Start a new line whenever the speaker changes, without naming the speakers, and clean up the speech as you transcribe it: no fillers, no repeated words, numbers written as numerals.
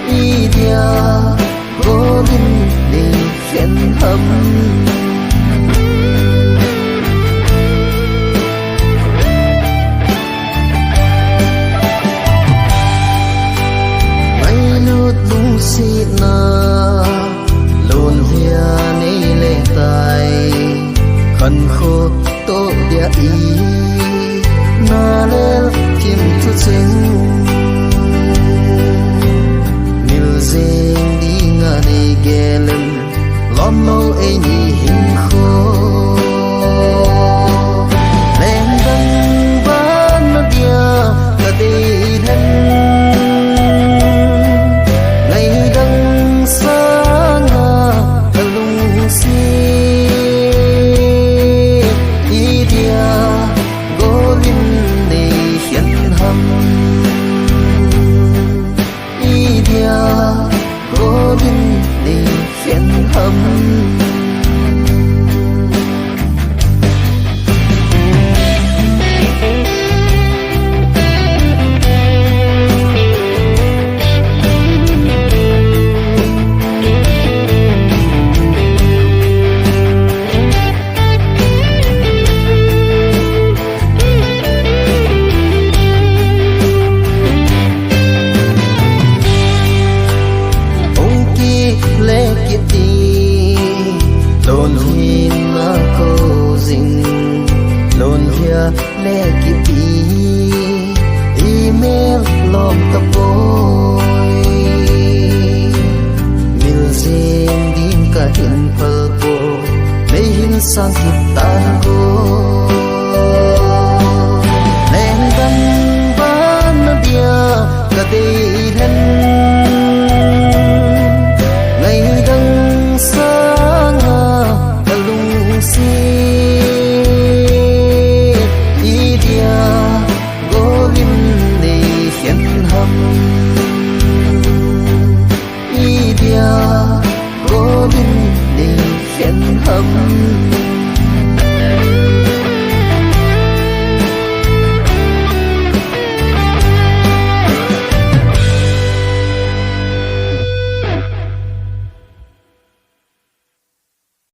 ý dia vô linh để khen hâm xịt na lồn hia nay lệ tai khăn khô tô địa ý na lên kim thu chinh mil zeng đi nga nay gelen lom mâu ai ni hình khô lên đăng ban na dia cả đi thân lệ kịp email lom tập bôi mil zeng din ka hin pal po may hin sang